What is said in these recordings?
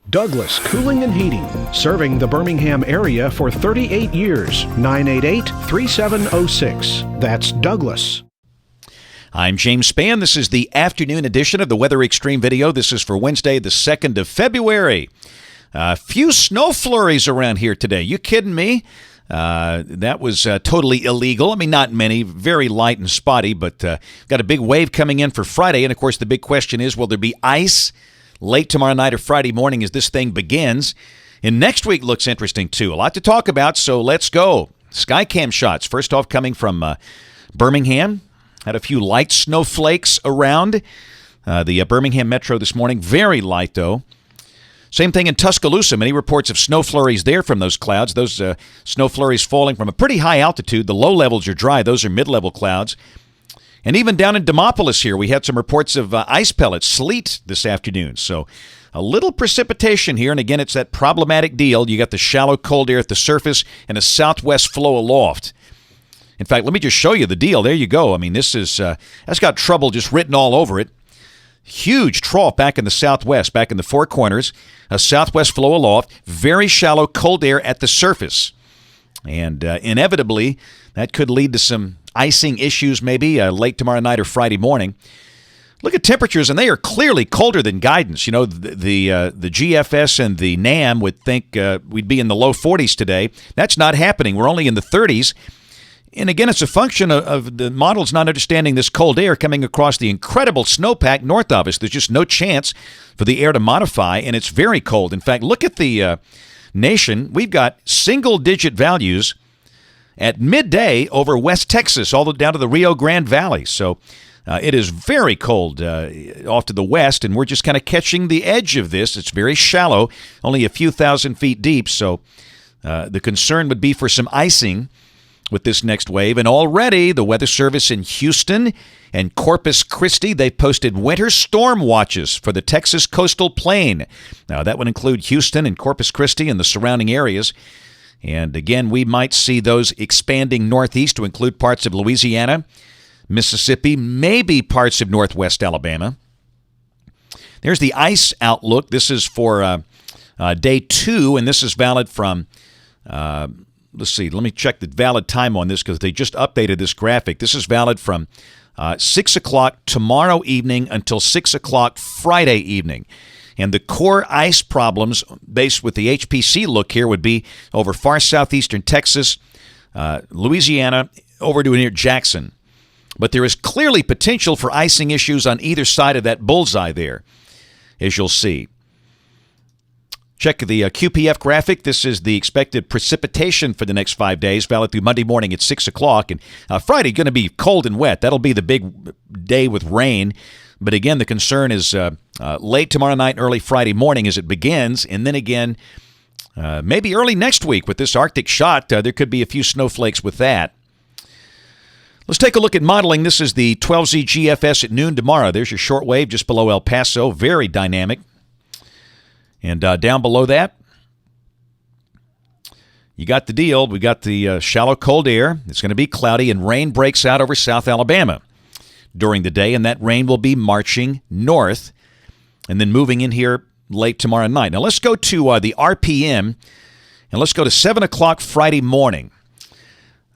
Douglas Cooling and Heating, serving the Birmingham area for 38 years. 988-3706. That's Douglas. I'm James Spann. This is the afternoon edition of the Weather Xtreme video. This is for Wednesday, the 2nd of February. A few snow flurries around here today. You kidding me? That was totally illegal. I mean, not many, very light and spotty, but got a big wave coming in for Friday. And, of course, the big question is, will there be ice late tomorrow night or Friday morning as this thing begins? And next week looks interesting, too. A lot to talk about, so let's go. Skycam shots. First off, coming from Birmingham. Had a few light snowflakes around the Birmingham metro this morning. Very light, though. Same thing in Tuscaloosa. Many reports of snow flurries there from those clouds. Those snow flurries falling from a pretty high altitude. The low levels are dry. Those are mid-level clouds. And even down in Demopolis here, we had some reports of ice pellets, sleet this afternoon. So a little precipitation here. And again, it's that problematic deal. You got the shallow cold air at the surface and a southwest flow aloft. In fact, let me just show you the deal. There you go. I mean, this is that's got trouble just written all over it. Huge trough back in the southwest, back in the Four Corners. A southwest flow aloft, very shallow cold air at the surface. And inevitably, that could lead to some icing issues maybe late tomorrow night or Friday morning. Look at temperatures, and they are clearly colder than guidance. You know, the GFS and the NAM would think we'd be in the low 40s today. That's not happening. We're only in the 30s. And again, it's a function of the models not understanding this cold air coming across the incredible snowpack north of us. There's just no chance for the air to modify, and it's very cold. In fact, look at the nation. We've got single-digit values at midday over West Texas, all the way down to the Rio Grande Valley. So it is very cold off to the west, and we're just kind of catching the edge of this. It's very shallow, only a few thousand feet deep. So the concern would be for some icing with this next wave. And already the Weather Service in Houston and Corpus Christi, they posted winter storm watches for the Texas coastal plain. Now, that would include Houston and Corpus Christi and the surrounding areas. And again, we might see those expanding northeast to include parts of Louisiana, Mississippi, maybe parts of northwest Alabama. There's the ice outlook. This is for day 2, and this is valid from let's see, let me check the valid time on this because they just updated this graphic. This is valid from 6 o'clock tomorrow evening until 6 o'clock Friday evening. And the core ice problems, based with the HPC look here, would be over far southeastern Texas, Louisiana, over to near Jackson. But there is clearly potential for icing issues on either side of that bullseye there, as you'll see. Check the QPF graphic. This is the expected precipitation for the next 5 days, valid through Monday morning at 6 o'clock. And Friday, going to be cold and wet. That'll be the big day with rain. But again, the concern is late tomorrow night and early Friday morning as it begins. And then again, maybe early next week with this Arctic shot, there could be a few snowflakes with that. Let's take a look at modeling. This is the 12Z GFS at noon tomorrow. There's your shortwave just below El Paso. Very dynamic. And down below that, you got the deal. We got the shallow cold air. It's going to be cloudy, and rain breaks out over South Alabama during the day, and that rain will be marching north and then moving in here late tomorrow night. Now, let's go to the RPM, and let's go to 7 o'clock Friday morning.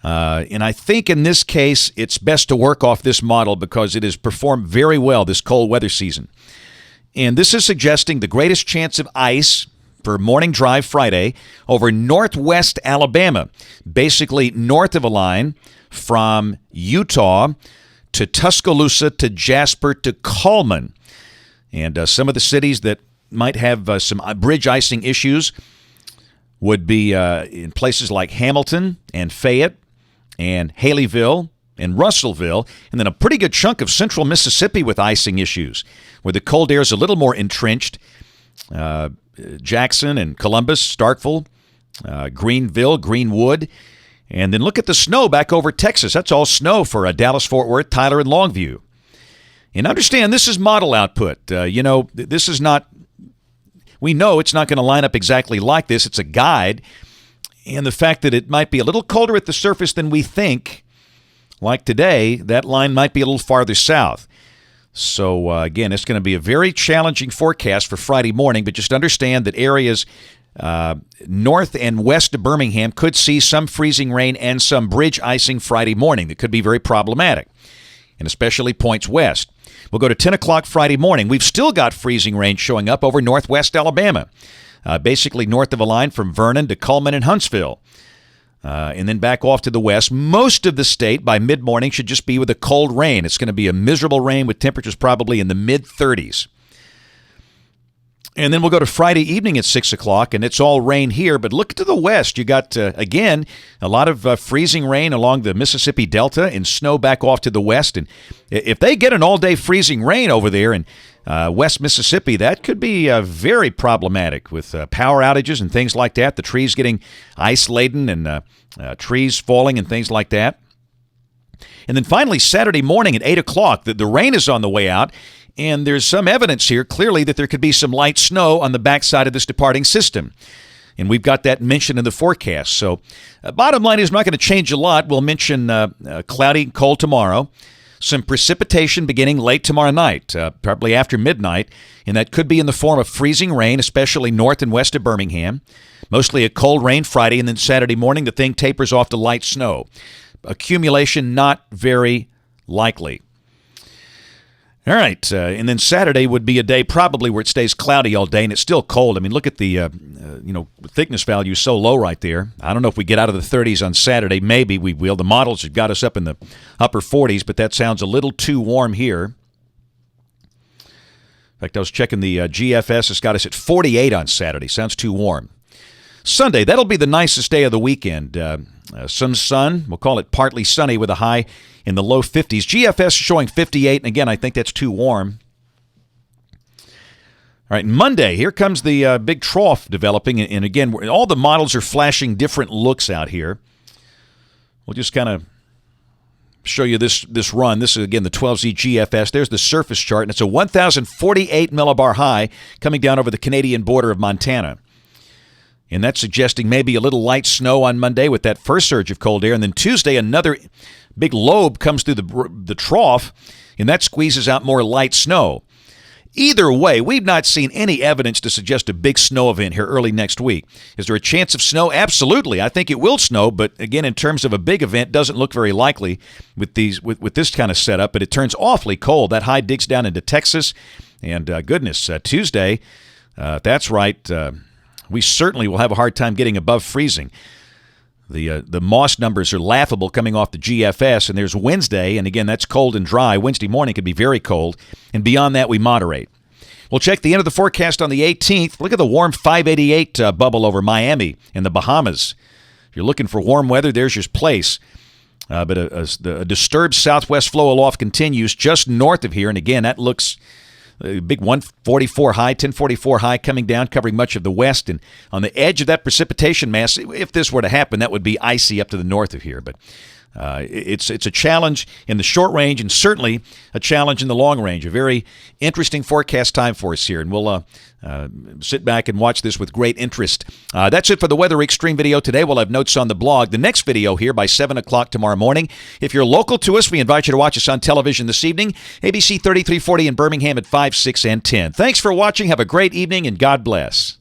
And I think in this case, it's best to work off this model because it has performed very well this cold weather season. And this is suggesting the greatest chance of ice for morning drive Friday over northwest Alabama, basically north of a line from Utah to Tuscaloosa to Jasper to Cullman. And some of the cities that might have some bridge icing issues would be in places like Hamilton and Fayette and Haleyville and Russellville, and then a pretty good chunk of central Mississippi with icing issues, where the cold air is a little more entrenched. Jackson and Columbus, Starkville, Greenville, Greenwood. And then look at the snow back over Texas. That's all snow for Dallas, Fort Worth, Tyler, and Longview. And understand, this is model output. This is not, we know it's not going to line up exactly like this. It's a guide. And the fact that it might be a little colder at the surface than we think, like today, that line might be a little farther south. So, again, it's going to be a very challenging forecast for Friday morning, but just understand that areas north and west of Birmingham could see some freezing rain and some bridge icing Friday morning. That could be very problematic, and especially points west. We'll go to 10 o'clock Friday morning. We've still got freezing rain showing up over northwest Alabama, basically north of a line from Vernon to Cullman and Huntsville. And then back off to the west. Most of the state by mid-morning should just be with a cold rain. It's going to be a miserable rain with temperatures probably in the mid-30s. And then we'll go to Friday evening at 6 o'clock, and it's all rain here. But look to the west. You got, again, a lot of freezing rain along the Mississippi Delta and snow back off to the west. And if they get an all-day freezing rain over there in West Mississippi, that could be very problematic with power outages and things like that. The trees getting ice-laden and trees falling and things like that. And then finally, Saturday morning at 8 o'clock, the rain is on the way out. And there's some evidence here, clearly, that there could be some light snow on the backside of this departing system. And we've got that mentioned in the forecast. So bottom line is not going to change a lot. We'll mention cloudy, cold tomorrow. Some precipitation beginning late tomorrow night, probably after midnight. And that could be in the form of freezing rain, especially north and west of Birmingham. Mostly a cold rain Friday, and then Saturday morning the thing tapers off to light snow. Accumulation not very likely. All right, and then Saturday would be a day probably where it stays cloudy all day, and it's still cold. I mean, look at the thickness value so low right there. I don't know if we get out of the 30s on Saturday. Maybe we will. The models have got us up in the upper 40s, but that sounds a little too warm here. In fact, I was checking the GFS. It's got us at 48 on Saturday. Sounds too warm. Sunday, that'll be the nicest day of the weekend. Some sun. We'll call it partly sunny with a high in the low 50s. GFS is showing 58, and again, I think that's too warm. All right, Monday, here comes the big trough developing, and again, all the models are flashing different looks out here. We'll just kind of show you this run. This is, again, the 12Z GFS. There's the surface chart, and it's a 1,048 millibar high coming down over the Canadian border of Montana. And that's suggesting maybe a little light snow on Monday with that first surge of cold air. And then Tuesday, another big lobe comes through the trough, and that squeezes out more light snow. Either way, we've not seen any evidence to suggest a big snow event here early next week. Is there a chance of snow? Absolutely. I think it will snow, but again, in terms of a big event, doesn't look very likely with this kind of setup. But it turns awfully cold. That high digs down into Texas, and goodness, Tuesday, that's right. We certainly will have a hard time getting above freezing. The Moss numbers are laughable coming off the GFS, and there's Wednesday, and again, that's cold and dry. Wednesday morning could be very cold, and beyond that, we moderate. We'll check the end of the forecast on the 18th. Look at the warm 588 bubble over Miami in the Bahamas. If you're looking for warm weather, there's your place. But a disturbed southwest flow aloft continues just north of here, and again, that looks a big 144 high, 1044 high coming down, covering much of the west. And on the edge of that precipitation mass, if this were to happen, that would be icy up to the north of here. But it's a challenge in the short range and certainly a challenge in the long range. A very interesting forecast time for us here. And we'll sit back and watch this with great interest. That's it for the Weather Xtreme video today. We'll have notes on the blog. The next video here by 7 o'clock tomorrow morning. If you're local to us, we invite you to watch us on television this evening. ABC 3340 in Birmingham at 5, 6, and 10. Thanks for watching. Have a great evening, and God bless.